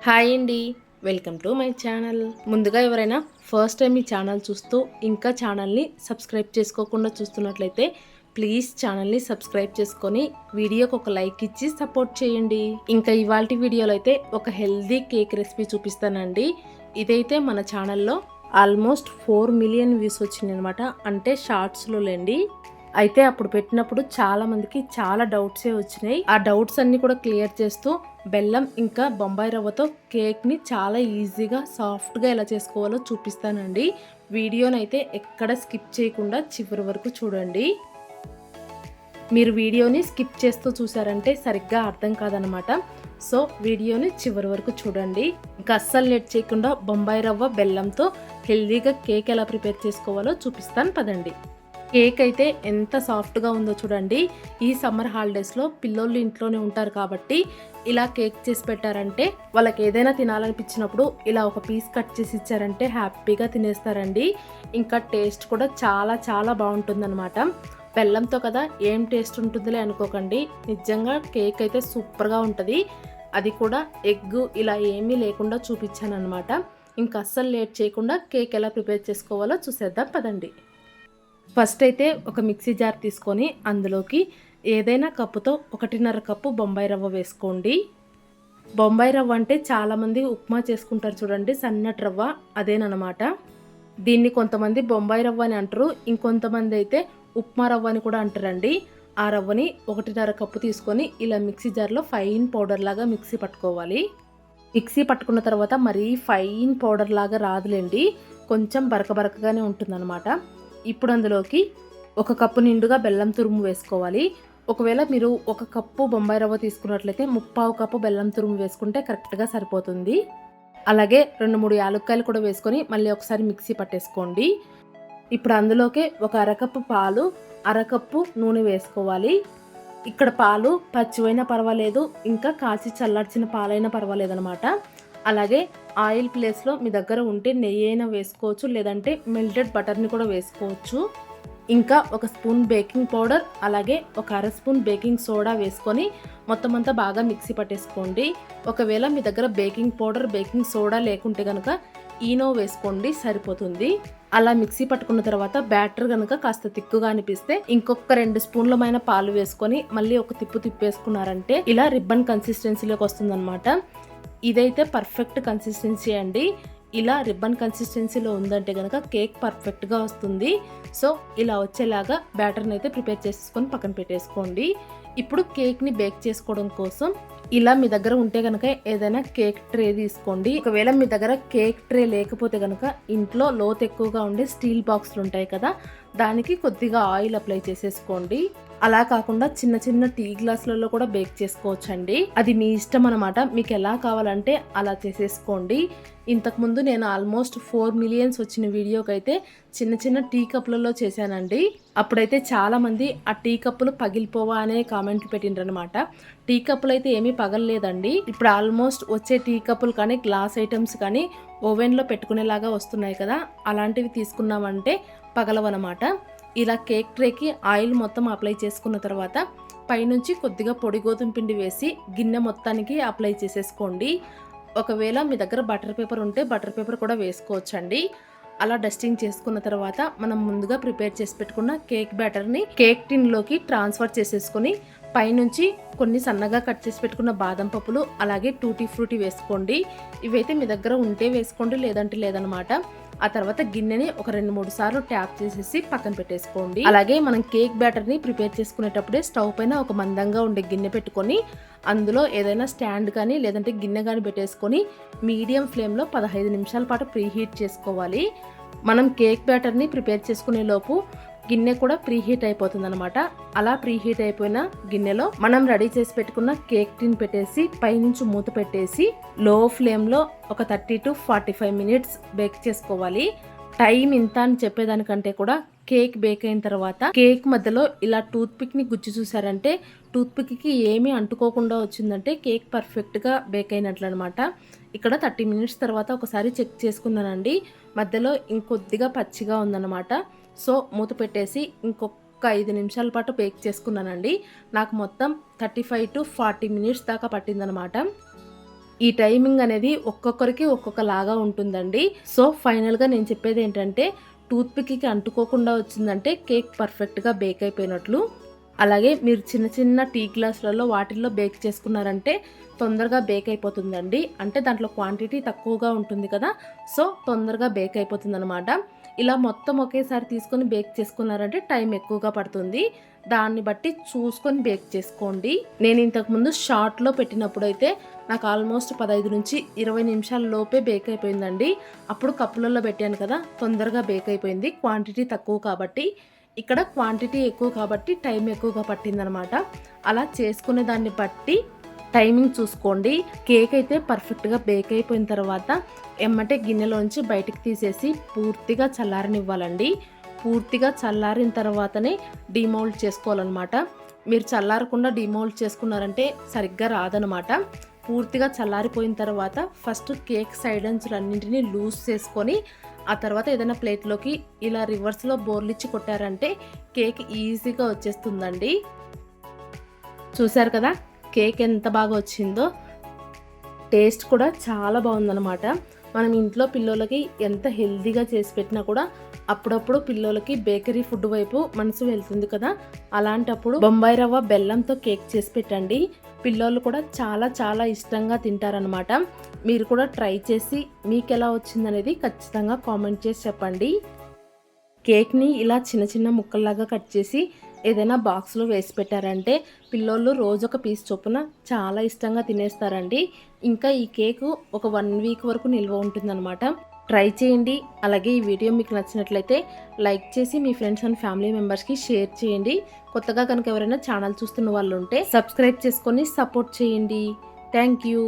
Hi అండి. Welcome to my channel. ముందుగా ఎవరైనా ఫస్ట్ టైం ఈ ఛానల్ చూస్తూ ఇంకా ఛానల్ని సబ్స్క్రైబ్ చేసుకోకుండా చూస్తున్నట్లయితే ప్లీజ్ ఛానల్ని సబ్స్క్రైబ్ చేసుకొని వీడియోకి ఒక లైక్ ఇచ్చి సపోర్ట్ చేయండి. ఇంకా ఇవాల్టి వీడియోలో అయితే ఒక హెల్దీ కేక్ రెసిపీ చూపిస్తానండి. ఇదైతే మన ఛానల్లో ఆల్మోస్ట్ 4 మిలియన్ వ్యూస్ వచ్చినాయి అనమాట. అంటే షార్ట్స్లో లేండి. అయితే అప్పుడు పెట్టినప్పుడు చాలామందికి చాలా డౌట్సే వచ్చినాయి. ఆ డౌట్స్ అన్నీ కూడా క్లియర్ చేస్తూ బెల్లం ఇంకా బొంబాయి రవ్వతో కేక్ని చాలా ఈజీగా సాఫ్ట్గా ఎలా చేసుకోవాలో చూపిస్తానండి. వీడియోనైతే ఎక్కడ స్కిప్ చేయకుండా చివరి వరకు చూడండి. మీరు వీడియోని స్కిప్ చేస్తూ చూసారంటే సరిగ్గా అర్థం కాదనమాట. సో వీడియోని చివరి వరకు చూడండి. ఇంకా అస్సలు లేట్ చేయకుండా బొంబాయి రవ్వ బెల్లంతో హెల్దీగా కేక్ ఎలా ప్రిపేర్ చేసుకోవాలో చూపిస్తాను పదండి. కేక్ అయితే ఎంత సాఫ్ట్గా ఉందో చూడండి. ఈ సమ్మర్ హాలిడేస్లో పిల్లోళ్ళు ఇంట్లోనే ఉంటారు కాబట్టి ఇలా కేక్ చేసి పెట్టారంటే వాళ్ళకి ఏదైనా తినాలనిపించినప్పుడు ఇలా ఒక పీస్ కట్ చేసి ఇచ్చారంటే హ్యాపీగా తినేస్తారండి. ఇంకా టేస్ట్ కూడా చాలా చాలా బాగుంటుందన్నమాట. బెల్లంతో కదా ఏం టేస్ట్ ఉంటుందిలే అనుకోకండి, నిజంగా కేక్ అయితే సూపర్గా ఉంటుంది. అది కూడా ఎగ్ ఇలా ఏమీ లేకుండా చూపించాను అనమాట. ఇంకా అస్సలు లేట్ చేయకుండా కేక్ ఎలా ప్రిపేర్ చేసుకోవాలో చూసేద్దాం పదండి. ఫస్ట్ అయితే ఒక మిక్సీ జార్ తీసుకొని అందులోకి ఏదైనా కప్పుతో 1.5 కప్పు బొంబాయి రవ్వ వేసుకోండి. బొంబాయి రవ్వ అంటే చాలామంది ఉప్మా చేసుకుంటారు చూడండి, సన్నటి రవ్వ అదేనమాట. దీన్ని కొంతమంది బొంబాయి రవ్వ అని అంటారు, ఇంకొంతమంది అయితే ఉప్మా రవ్వ అని కూడా అంటారండి. ఆ రవ్వని 1.5 కప్పు తీసుకొని ఇలా మిక్సీ జార్లో ఫైన్ పౌడర్ లాగా మిక్సీ పట్టుకోవాలి. మిక్సీ పట్టుకున్న తర్వాత మరీ ఫైన్ పౌడర్ లాగా రాదులేండి, కొంచెం బరకబరకగానే ఉంటుందన్నమాట. ఇప్పుడు అందులోకి 1 కప్పు నిండుగా బెల్లం తురుము వేసుకోవాలి. ఒకవేళ మీరు 1 కప్పు బొంబాయి రవ్వ తీసుకున్నట్లయితే 3/4 కప్పు బెల్లం తురుము వేసుకుంటే కరెక్ట్గా సరిపోతుంది. అలాగే 2-3 యాలక్కాయలు కూడా వేసుకొని మళ్ళీ ఒకసారి మిక్సీ పట్టేసుకోండి. ఇప్పుడు అందులోకి 1 అరకప్పు పాలు, అరకప్పు నూనె వేసుకోవాలి. ఇక్కడ పాలు పచ్చివైనా పర్వాలేదు, ఇంకా కాచి చల్లార్చిన పాలైనా పర్వాలేదు అనమాట. అలాగే ఆయిల్ ప్లేస్లో మీ దగ్గర ఉంటే నెయ్యి అయినా వేసుకోవచ్చు, లేదంటే మెల్టెడ్ బటర్ని కూడా వేసుకోవచ్చు. ఇంకా 1 స్పూన్ బేకింగ్ పౌడర్, అలాగే 1 అర స్పూన్ బేకింగ్ సోడా వేసుకొని మొత్తం అంతా బాగా మిక్సీ పట్టేసుకోండి. ఒకవేళ మీ దగ్గర బేకింగ్ పౌడర్ బేకింగ్ సోడా లేకుంటే కనుక ఈనో వేసుకోండి, సరిపోతుంది. అలా మిక్సీ పట్టుకున్న తర్వాత బ్యాటర్ కనుక కాస్త తిక్కుగా అనిపిస్తే ఇంకొక 2 స్పూన్లమైన పాలు వేసుకొని మళ్ళీ ఒక తిప్పు తిప్పేసుకున్నారంటే ఇలా రిబ్బన్ కన్సిస్టెన్సీలోకి వస్తుందన్నమాట. ఇదైతే పర్ఫెక్ట్ కన్సిస్టెన్సీ అండి. ఇలా రిబ్బన్ కన్సిస్టెన్సీలో ఉందంటే కనుక కేక్ పర్ఫెక్ట్గా వస్తుంది. సో ఇలా వచ్చేలాగా బ్యాటర్ని అయితే ప్రిపేర్ చేసుకొని పక్కన పెట్టేసుకోండి. ఇప్పుడు కేక్ని బేక్ చేసుకోవడం కోసం ఇలా మీ దగ్గర ఉంటే కనుక ఏదైనా కేక్ ట్రే తీసుకోండి. ఒకవేళ మీ దగ్గర కేక్ ట్రే లేకపోతే కనుక ఇంట్లో లోతు ఎక్కువగా ఉండే స్టీల్ బాక్స్లు ఉంటాయి కదా, దానికి కొద్దిగా ఆయిల్ అప్లై చేసేసుకోండి. అలా కాకుండా చిన్న చిన్న టీ గ్లాసులలో కూడా బేక్ చేసుకోవచ్చండి, అది మీ ఇష్టం అనమాట. మీకు ఎలా కావాలంటే అలా చేసేసుకోండి. ఇంతకుముందు నేను ఆల్మోస్ట్ 4 మిలియన్స్ వచ్చిన వీడియోకి అయితే చిన్న చిన్న టీ కప్పులలో చేశానండి. అప్పుడైతే చాలామంది ఆ టీ కప్పులు పగిలిపోవా అనే కామెంట్లు పెట్టిండ్రనమాట. టీ కప్పులు అయితే ఏమీ పగలలేదండి. ఇప్పుడు ఆల్మోస్ట్ వచ్చే టీ కప్పులు కానీ గ్లాస్ ఐటమ్స్ కానీ ఓవెన్లో పెట్టుకునేలాగా వస్తున్నాయి కదా, అలాంటివి తీసుకున్నామంటే పగలవన్నమాట. ఇలా కేక్ ట్రేకి ఆయిల్ మొత్తం అప్లై చేసుకున్న తర్వాత పైనుంచి కొద్దిగా పొడి గోధుమ పిండి వేసి గిన్నె మొత్తానికి అప్లై చేసేసుకోండి. ఒకవేళ మీ దగ్గర బటర్ పేపర్ ఉంటే బటర్ పేపర్ కూడా వేసుకోవచ్చండి. అలా డస్టింగ్ చేసుకున్న తర్వాత మనం ముందుగా ప్రిపేర్ చేసి పెట్టుకున్న కేక్ బ్యాటర్ని కేక్ టిన్లోకి ట్రాన్స్ఫర్ చేసేసుకొని పైనుంచి కొన్ని సన్నగా కట్ చేసి పెట్టుకున్న బాదం పప్పులు, అలాగే టూటీ ఫ్రూటీ వేసుకోండి. ఇవైతే మీ దగ్గర ఉంటే వేసుకోండి, లేదంటే లేదనమాట. ఆ తర్వాత గిన్నెని ఒక 2-3 సార్లు ట్యాప్ చేసేసి పక్కన పెట్టేసుకోండి. అలాగే మనం కేక్ బ్యాటర్ని ప్రిపేర్ చేసుకునేటప్పుడే స్టవ్ పైన ఒక మందంగా ఉండే గిన్నె పెట్టుకొని అందులో ఏదైనా స్టాండ్ కానీ లేదంటే గిన్నె కానీ పెట్టేసుకొని మీడియం ఫ్లేమ్లో 15 నిమిషాల పాటు ప్రీహీట్ చేసుకోవాలి. మనం కేక్ బ్యాటర్ని ప్రిపేర్ చేసుకునే లోపు గిన్నె కూడా ప్రీహీట్ అయిపోతుంది అనమాట. అలా ప్రీహీట్ అయిపోయిన గిన్నెలో మనం రెడీ చేసి పెట్టుకున్న కేక్ టిన్ పెట్టేసి పైనుంచి మూత పెట్టేసి లో ఫ్లేమ్లో ఒక 30 to 45 మినిట్స్ బేక్ చేసుకోవాలి. టైం ఇంత అని చెప్పేదానికంటే కూడా కేక్ బేక్ అయిన తర్వాత కేక్ మధ్యలో ఇలా టూత్ పిక్ని గుచ్చి చూసారంటే టూత్ పిక్కి ఏమీ అంటుకోకుండా వచ్చిందంటే కేక్ పర్ఫెక్ట్గా బేక్ అయినట్లు అనమాట. ఇక్కడ 30 మినిట్స్ తర్వాత ఒకసారి చెక్ చేసుకున్నానండి, మధ్యలో ఇంకొద్దిగా పచ్చిగా ఉందన్నమాట. సో మూత పెట్టేసి ఇంకొక 5 నిమిషాల పాటు బేక్ చేసుకున్నానండి. నాకు మొత్తం 35 to 40 మినిట్స్ దాకా పట్టిందనమాట. ఈ టైమింగ్ అనేది ఒక్కొక్కరికి ఒక్కొక్కలాగా ఉంటుందండి. సో ఫైనల్‌గా నేను చెప్పేది ఏంటంటే టూత్ పిక్‌కి అంటుకోకుండా వచ్చిందంటే కేక్ పర్ఫెక్ట్‌గా బేక్ అయిపోయినట్లు. అలాగే మీరు చిన్న చిన్న టీ గ్లాసులలో వాటిల్లో బేక్ చేసుకున్నారంటే తొందరగా బేక్ అయిపోతుందండి. అంటే దాంట్లో క్వాంటిటీ తక్కువగా ఉంటుంది కదా! సో తొందరగా బేక్ అయిపోతుందనమాట. ఇలా మొత్తం ఒకేసారి తీసుకొని బేక్ చేసుకున్నారంటే టైం ఎక్కువగా పడుతుంది. దాన్ని బట్టి చూసుకొని బేక్ చేసుకోండి. నేను ఇంతకుముందు షార్ట్‌లో పెట్టినప్పుడైతే నాకు ఆల్మోస్ట్ 15-20 నిమిషాల లోపే బేక్ అయిపోయిందండి. అప్పుడు కప్పులలో పెట్టాను కదా! తొందరగా బేక్ అయిపోయింది. క్వాంటిటీ తక్కువ కాబట్టి. ఇక్కడ క్వాంటిటీ ఎక్కువ కాబట్టి టైం ఎక్కువగా పట్టిందనమాట. అలా చేసుకునే దాన్ని బట్టి టైమింగ్ చూసుకోండి. కేక్ అయితే పర్ఫెక్ట్‌గా బేక్ అయిపోయిన తర్వాత ఎమ్మటే గిన్నెలోంచి బయటికి తీసేసి పూర్తిగా చల్లారనివ్వాలండి. పూర్తిగా చల్లారిన తర్వాతనే డీమౌల్డ్ చేసుకోవాలన్నమాట. మీరు చల్లారకుండా డీమౌల్డ్ చేసుకున్నారంటే సరిగ్గా రాదనమాట. పూర్తిగా చల్లారిపోయిన తర్వాత ఫస్ట్ కేక్ సైడ్ అంచులన్నింటినీ లూజ్ చేసుకొని ఆ తర్వాత ఏదైనా ప్లేట్లోకి ఇలా రివర్స్లో బోర్లిచ్చి కొట్టారంటే కేక్ ఈజీగా వచ్చేస్తుందండి. చూసారు కదా కేక్ ఎంత బాగా వచ్చిందో. టేస్ట్ కూడా చాలా బాగుందన్నమాట. మనం ఇంట్లో పిల్లలకి ఎంత హెల్తీగా చేసి పెట్టినా కూడా అప్పుడప్పుడు పిల్లలకి బేకరీ ఫుడ్ వైపు మనసు వెళ్తుంది కదా! అలాంటప్పుడు బొంబాయి రవ్వ బెల్లంతో కేక్ చేసి పెట్టండి. పిల్లలు కూడా చాలా చాలా ఇష్టంగా తింటారనమాట. మీరు కూడా ట్రై చేసి మీకు ఎలా వచ్చిందనేది ఖచ్చితంగా కామెంట్ చేసి చెప్పండి. కేక్ని ఇలా చిన్న చిన్న ముక్కల్లాగా కట్ చేసి ఏదైనా బాక్స్లో వేసి పెట్టారంటే పిల్లోళ్ళు రోజొక పీస్ చొప్పున చాలా ఇష్టంగా తినేస్తారండి. ఇంకా ఈ కేకు ఒక 1 వీక్ వరకు నిల్వ ఉంటుందన్నమాట. ట్రై చేయండి. అలాగే ఈ వీడియో మీకు నచ్చినట్లయితే లైక్ చేసి మీ ఫ్రెండ్స్ అండ్ ఫ్యామిలీ మెంబర్స్కి షేర్ చేయండి. కొత్తగా కనుక ఎవరైనా ఛానల్ చూస్తున్న వాళ్ళు ఉంటే సబ్స్క్రైబ్ చేసుకొని సపోర్ట్ చేయండి. Thank you.